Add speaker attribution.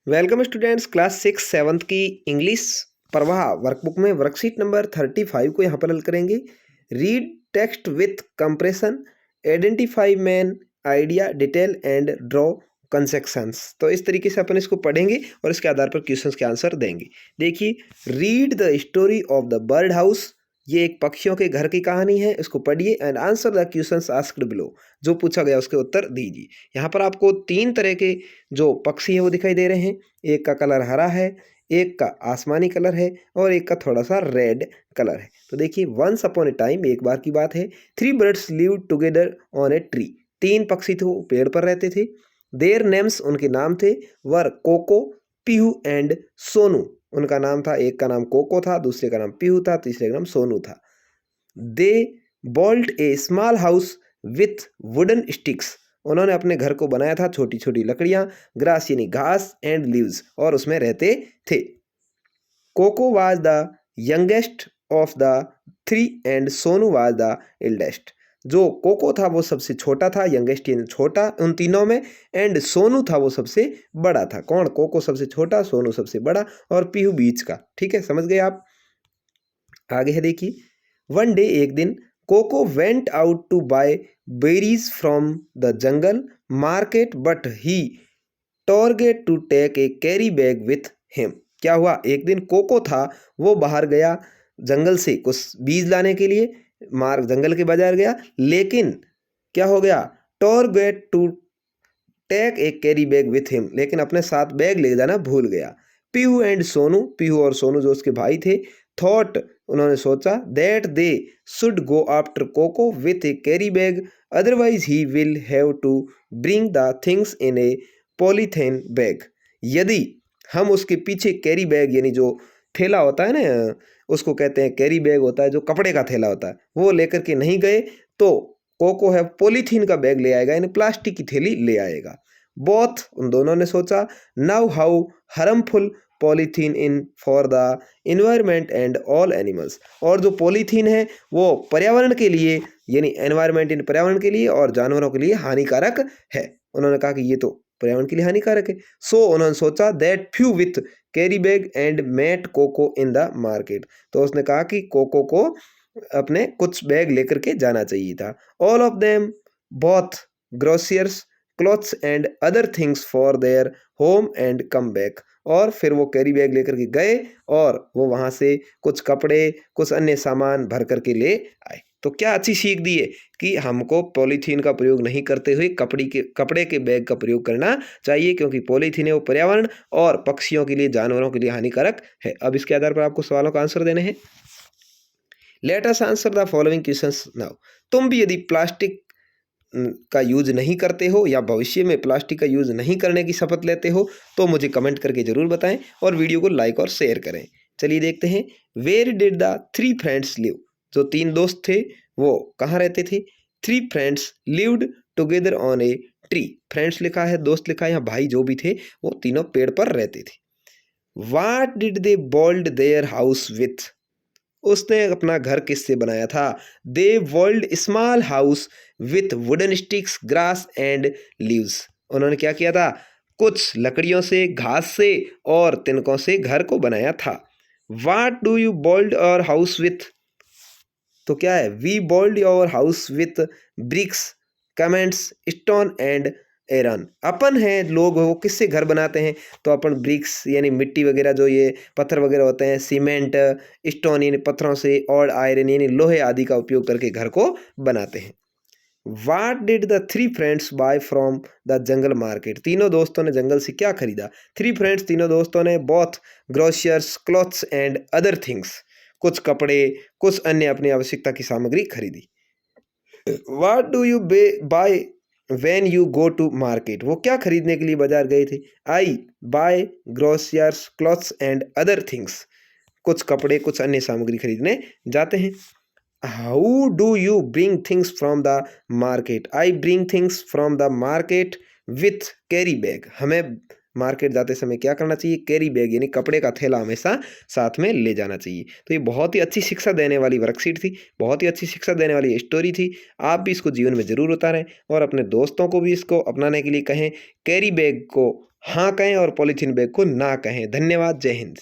Speaker 1: Welcome students, class 6 7 की English प्रवाह workbook में वर्कशीट नंबर 35 को यहाँ पर हल करेंगे। Read text with comprehension, identify main, idea, detail and draw connections. तो इस तरीके से अपन इसको पढ़ेंगे और इसके आधार पर क्वेश्चंस के आंसर देंगे। देखिए, read the story of the bird house. ये एक पक्षियों के घर की कहानी है, इसको पढ़िए and answer the questions asked below. जो पूछा गया उसके उत्तर दीजिए। यहाँ पर आपको 3 तरह के जो पक्षी है वो दिखाई दे रहे हैं। एक का कलर हरा है, एक का आसमानी कलर है और एक का थोड़ा सा रेड कलर है। तो देखिए, वंस अपॉन ए टाइम, एक बार की बात है, 3 birds lived together on a tree. 3 पक्षी थे, वो पेड़ पर रहते थे। देयर नेम्स, उनके नाम थे, वर कोको, पीहू एंड सोनू। उनका नाम था, एक का नाम कोको था, दूसरे का नाम पीहू था, तीसरे का नाम सोनू था। They built a small house with wooden sticks. उन्होंने अपने घर को बनाया था छोटी छोटी लकड़ियां, ग्रास यानी घास, एंड लीव्स, और उसमें रहते थे। Coco was the youngest of the 3 and Sonu was the eldest. जो कोको था वो सबसे छोटा था, यंगेस्ट यानी छोटा उन तीनों में, एंड सोनू था वो सबसे बड़ा था। कौन? कोको सबसे छोटा, सोनू सबसे बड़ा और पीहू बीच का। ठीक है, समझ गए आप। आगे है, देखिए, वन डे, एक दिन, Coco went out to buy berries from the jungle market but he forgot to take a carry bag with him. क्या हुआ? एक दिन कोको था, वो बाहर गया जंगल से कुछ बीज लाने के लिए, जंगल के बाजार गया, लेकिन क्या हो गया? Forgot to take a carry bag with him, लेकिन अपने साथ बैग ले जाना भूल गया। पीहू एंड सोनू, पीहू और सोनू जो उसके भाई थे, थॉट, उन्होंने सोचा, that they should go after Coco with a carry bag, otherwise he will have to bring the things in a polythene bag. यदि हम उसके पीछे कैरी बैग यानी जो थैला होता है ना, उसको कहते हैं कैरी बैग, होता है जो कपड़े का थैला होता है, वो लेकर के नहीं गए तो कोको है पॉलीथीन का बैग ले आएगा, यानी प्लास्टिक की थैली ले आएगा। बोथ, उन दोनों ने सोचा, now how harmful polythene in for the environment and all animals. और जो पॉलीथीन है वो पर्यावरण के लिए, यानी एनवायरमेंट इन पर्यावरण के लिए और जानवरों के लिए हानिकारक है। उन्होंने कहा कि ये तो पर्यावरण के लिए हानिकारक है। सो उन्होंने सोचा, that few with carry bag and met Coco in the market. तो उसने कहा कि कोको को अपने कुछ बैग लेकर के जाना चाहिए था। All of them both groceries, clothes and other things for their home and come back. और फिर वो कैरी बैग लेकर के गए और वो वहाँ से कुछ कपड़े, कुछ अन्य सामान भर करके ले आए। तो क्या अच्छी सीख दी है कि हमको पॉलीथीन का प्रयोग नहीं करते हुए कपड़े के बैग का प्रयोग करना चाहिए, क्योंकि पॉलीथीन है वो पर्यावरण और पक्षियों के लिए, जानवरों के लिए हानिकारक है। अब इसके आधार पर आपको सवालों का आंसर देने हैं। Let us answer the following questions now. तुम भी यदि प्लास्टिक का यूज नहीं करते हो या भविष्य में प्लास्टिक का यूज नहीं करने की शपथ लेते हो तो मुझे कमेंट करके जरूर बताएं और वीडियो को लाइक और शेयर करें। चलिए देखते हैं। Where did the 3 friends live. जो 3 दोस्त थे वो कहाँ रहते थे? 3 friends lived together on a tree. Friends लिखा है, दोस्त लिखा है, यहाँ भाई जो भी थे वो तीनों पेड़ पर रहते थे। What did they build their house with. उसने अपना घर किससे बनाया था? They built small house with wooden sticks, grass and leaves. उन्होंने क्या किया था? कुछ लकड़ियों से, घास से और तिनकों से घर को बनाया था। What do you build your house with. तो क्या है? We build your house with bricks, cements, stone and iron. अपन है लोग, वो किससे घर बनाते हैं? तो अपन ब्रिक्स यानी मिट्टी वगैरह, जो ये पत्थर वगैरह होते हैं, सीमेंट, स्टोन यानी पत्थरों से, और आयरन यानी लोहे आदि का उपयोग करके घर को बनाते हैं। What did the 3 friends buy from the jungle market. तीनों दोस्तों ने जंगल से क्या खरीदा? 3 फ्रेंड्स, तीनों दोस्तों ने, both groceries, clothes and other things, कुछ कपड़े, कुछ अन्य अपनी आवश्यकता की सामग्री खरीदी। What do you buy when you go to market. वो क्या खरीदने के लिए बाजार गए थे? I buy groceries, clothes and other things. कुछ कपड़े, कुछ अन्य सामग्री खरीदने जाते हैं। How do you bring things from the market. I bring things from the market with carry bag. हमें मार्केट जाते समय क्या करना चाहिए? कैरी बैग यानी कपड़े का थैला हमेशा साथ में ले जाना चाहिए। तो ये बहुत ही अच्छी शिक्षा देने वाली वर्कशीट थी, बहुत ही अच्छी शिक्षा देने वाली स्टोरी थी। आप भी इसको जीवन में ज़रूर उतारें और अपने दोस्तों को भी इसको अपनाने के लिए कहें। कैरी बैग को हाँ कहें और पॉलीथीन बैग को ना कहें। धन्यवाद। जय हिंद।